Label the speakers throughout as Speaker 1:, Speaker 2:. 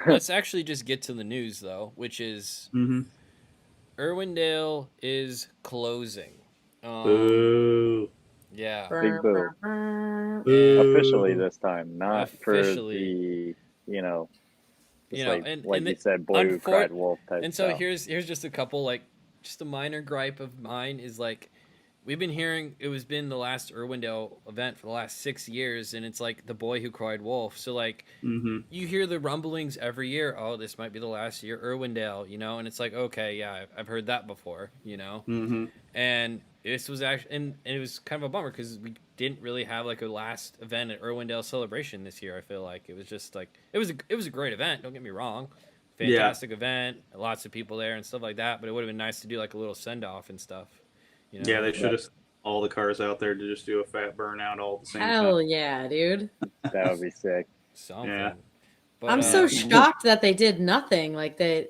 Speaker 1: let's actually just get to the news though, which is
Speaker 2: Mm-hmm.
Speaker 1: Irwindale is closing. Um,
Speaker 2: Boo.
Speaker 1: yeah,
Speaker 3: Brr,
Speaker 4: Big boo.
Speaker 3: brr, brr.
Speaker 1: and
Speaker 4: Officially
Speaker 2: Boo.
Speaker 4: this time, not for
Speaker 1: officially,
Speaker 4: the, you know,
Speaker 1: you
Speaker 4: just
Speaker 1: know,
Speaker 4: like
Speaker 1: and
Speaker 4: you said, boy who
Speaker 1: unfor-
Speaker 4: cried wolf type
Speaker 1: and so
Speaker 4: stuff.
Speaker 1: here's just a couple like just a minor gripe of mine is like we've been hearing it was been the last Irwindale event for the last 6 years, and it's like the boy who cried wolf. So like
Speaker 2: Mm-hmm.
Speaker 1: you hear the rumblings every year. Oh, this might be the last year Irwindale, and it's like okay, yeah, I've heard that before,
Speaker 2: Mm-hmm.
Speaker 1: and this was actually and it was kind of a bummer because we didn't really have like a last event at Irwindale Celebration this year. I feel like it was just like it was a great event. Don't get me wrong,
Speaker 2: Yeah.
Speaker 1: fantastic event, lots of people there and stuff like that. But it would have been nice to do like a little send off and stuff, you
Speaker 2: Yeah,
Speaker 1: know.
Speaker 2: they should
Speaker 4: That
Speaker 2: have all the cars out there to just do a fat burnout all at the same time.
Speaker 3: Hell yeah, dude.
Speaker 4: that would be sick.
Speaker 2: Yeah.
Speaker 1: Something. But
Speaker 3: I'm so
Speaker 4: You,
Speaker 3: shocked that they did nothing. Like they,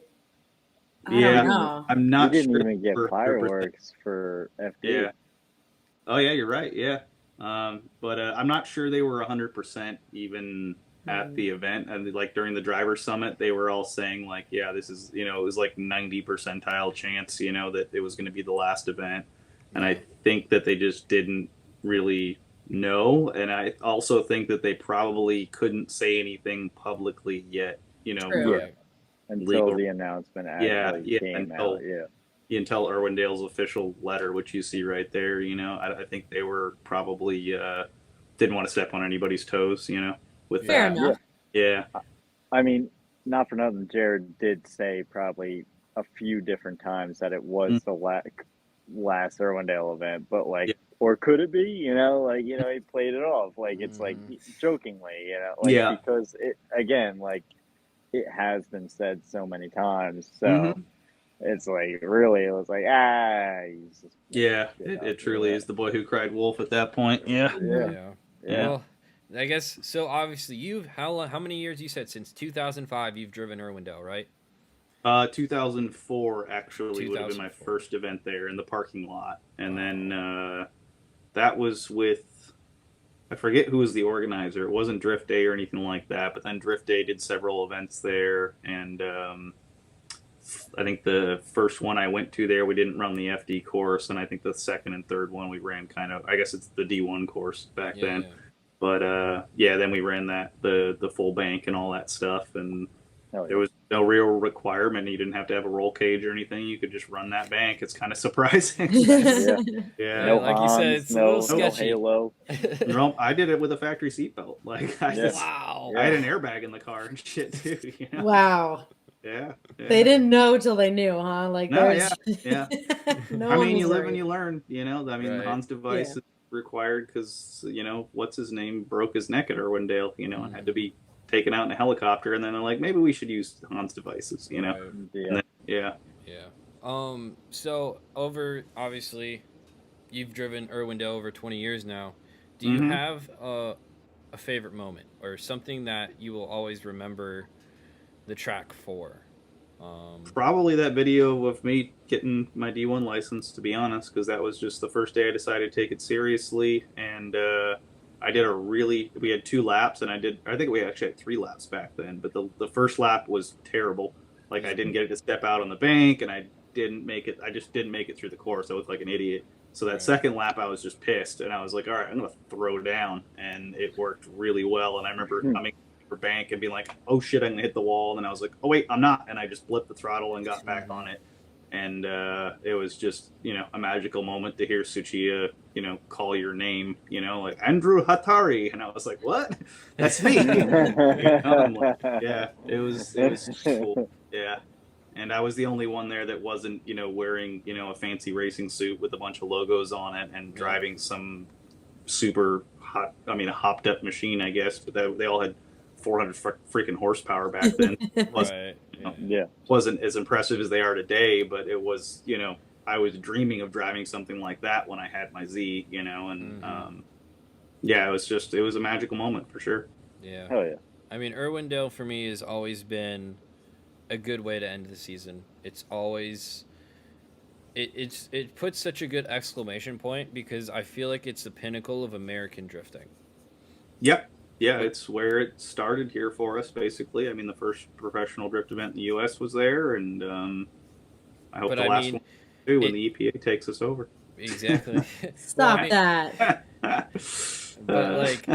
Speaker 3: I
Speaker 4: we
Speaker 3: don't
Speaker 2: Yeah.
Speaker 4: didn't
Speaker 3: know.
Speaker 2: I'm
Speaker 4: we
Speaker 2: not
Speaker 4: didn't
Speaker 2: sure
Speaker 4: even
Speaker 2: they
Speaker 4: get
Speaker 2: were 100%.
Speaker 4: fireworks for FD.
Speaker 2: Yeah. Oh yeah, you're right. Yeah. But I'm not sure they were 100% even at the event. And like during the driver summit, they were all saying like, yeah, this is, it was like 90 percentile chance, that it was going to be the last event. And I think that they just didn't really know. And I also think that they probably couldn't say anything publicly yet,
Speaker 3: True.
Speaker 4: Yeah,
Speaker 1: right.
Speaker 4: until
Speaker 2: legal.
Speaker 4: the announcement
Speaker 2: Yeah.
Speaker 4: actually
Speaker 2: Yeah.
Speaker 4: came out. Yeah.
Speaker 2: Until Irwindale's official letter, which you see right there, I think they were probably didn't want to step on anybody's toes, with
Speaker 3: Fair
Speaker 2: that.
Speaker 3: enough.
Speaker 2: Yeah.
Speaker 4: I mean, not for nothing, Jared did say probably a few different times that it
Speaker 2: Mm.
Speaker 4: was the last Irwindale event, but
Speaker 2: Yeah.
Speaker 4: or could it be? He played it off like it's like
Speaker 1: Mhm.
Speaker 4: jokingly,
Speaker 2: Yeah.
Speaker 4: because it again, it has been said so many times, so
Speaker 2: Hmm.
Speaker 4: it's like really, it was like he's just making
Speaker 2: Yeah.
Speaker 4: shit
Speaker 2: It
Speaker 4: up.
Speaker 2: truly is the boy who cried wolf at that point. Yeah.
Speaker 4: Yeah,
Speaker 1: Yeah.
Speaker 2: Yeah.
Speaker 1: Well, I guess so. Obviously, how many years you said since 2005 you've driven Irwindale, right?
Speaker 2: 2004 actually would have been my
Speaker 1: 2004.
Speaker 2: first event there in the parking lot, and then that was with I forget who was the organizer. It wasn't Drift Day or anything like that, but then Drift Day did several events there, and I think the first one I went to there, we didn't run the FD course, and I think the second and third one we ran kind of, I guess it's the D1 course back
Speaker 1: Yeah,
Speaker 2: then.
Speaker 1: yeah.
Speaker 2: But yeah, then we ran the full bank and all that stuff, and
Speaker 4: hell
Speaker 2: there
Speaker 4: yeah.
Speaker 2: was no real requirement. You didn't have to have a roll cage or anything. You could just run that bank. It's kind of surprising.
Speaker 4: Yeah.
Speaker 1: Yeah,
Speaker 2: Yeah.
Speaker 4: No
Speaker 1: like you said,
Speaker 4: Hans,
Speaker 1: it's a little
Speaker 4: no
Speaker 1: sketchy.
Speaker 4: Halo.
Speaker 2: No, I did it with a factory seatbelt. Like
Speaker 4: Yeah.
Speaker 1: Wow.
Speaker 2: I had an airbag in the car and shit too.
Speaker 3: Wow.
Speaker 2: Yeah.
Speaker 3: They didn't know till they knew, huh? Like
Speaker 2: No,
Speaker 3: there's
Speaker 2: yeah.
Speaker 3: no
Speaker 2: I
Speaker 3: one
Speaker 2: mean,
Speaker 3: was
Speaker 2: you live and
Speaker 3: worried.
Speaker 2: you learn. I mean, the
Speaker 1: Right.
Speaker 2: Hans device
Speaker 3: Yeah.
Speaker 2: is required because what's his name broke his neck at Irwindale. And had to be taken out in a helicopter. And then they're like, maybe we should use Hans devices.
Speaker 1: Right.
Speaker 2: And
Speaker 4: Yeah.
Speaker 2: then, yeah.
Speaker 1: Yeah. So obviously you've driven Irwindale over 20 years now. Do you
Speaker 2: Mhm.
Speaker 1: have a favorite moment or something that you will always remember the track for?
Speaker 2: Probably that video of me getting my D1 license, to be honest, because that was just the first day I decided to take it seriously. And I did we had 2 laps, and I think we actually had 3 laps back then, but the first lap was terrible. Like, I didn't get it to step out on the bank, and I just didn't make it through the course. I looked like an idiot. So that
Speaker 1: Right.
Speaker 2: second lap, I was just pissed, and I was like, all right, I'm going to throw down. And it worked really well. And I remember coming for bank and being like, oh shit, I'm gonna hit the wall, and then I was like, oh wait, I'm not, and I just blipped the throttle and got back on it, and it was just a magical moment to hear Suchiya call your name, like Andrew Hatari, and I was like, what? That's me. I'm like, yeah, it was cool. Yeah. And I was the only one there that wasn't, wearing, a fancy racing suit with a bunch of logos on it and driving some super a hopped up machine, I guess, but they all had 400 freaking horsepower back then.
Speaker 1: Right.
Speaker 4: Yeah.
Speaker 2: Wasn't as impressive as they are today, but it was, I was dreaming of driving something like that when I had my Z, and yeah, it was a magical moment for sure.
Speaker 1: Yeah.
Speaker 4: Hell yeah.
Speaker 1: I mean, Irwindale for me has always been a good way to end the season. It's always it puts such a good exclamation point because I feel like it's the pinnacle of American drifting.
Speaker 2: Yep. Yeah, it's where it started here for us, basically. I mean, the first professional drift event in the U.S. was there, and I hope
Speaker 1: But
Speaker 2: the
Speaker 1: I
Speaker 2: last
Speaker 1: mean,
Speaker 2: one too when
Speaker 1: it
Speaker 2: the EPA takes us over.
Speaker 1: exactly. Well, I
Speaker 3: Stop
Speaker 1: mean,
Speaker 3: that.
Speaker 1: but like,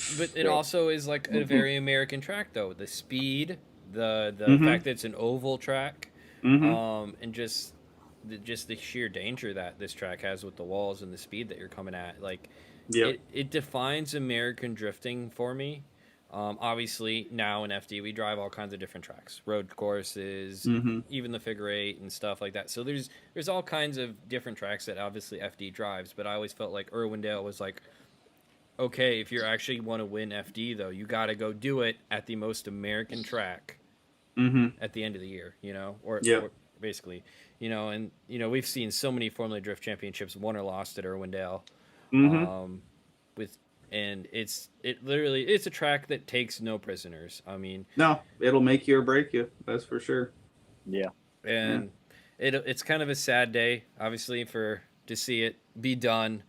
Speaker 1: but it
Speaker 4: True.
Speaker 1: also is like a
Speaker 2: hmm
Speaker 1: very American track, though. The speed, the
Speaker 2: hmm
Speaker 1: fact that it's an oval track,
Speaker 2: hmm
Speaker 1: and just the sheer danger that this track has with the walls and the speed that you're coming at. Like,
Speaker 2: Yep.
Speaker 1: it defines American drifting for me. Obviously, now in FD, we drive all kinds of different tracks, road courses,
Speaker 2: hmm
Speaker 1: even the figure eight and stuff like that. So there's all kinds of different tracks that obviously FD drives. But I always felt like Irwindale was like, okay, if you actually want to win FD though, you got to go do it at the most American track
Speaker 2: hmm
Speaker 1: at the end of the year, you know, or
Speaker 2: Yep.
Speaker 1: basically, you know, and you know we've seen so many Formula Drift championships won or lost at Irwindale,
Speaker 2: hmm
Speaker 1: um, with and it literally it's a track that takes no prisoners. I mean,
Speaker 2: No, it'll make you or break you. That's for sure.
Speaker 4: Yeah.
Speaker 2: Yeah.
Speaker 1: and it's kind of a sad day, obviously, for to see it be done.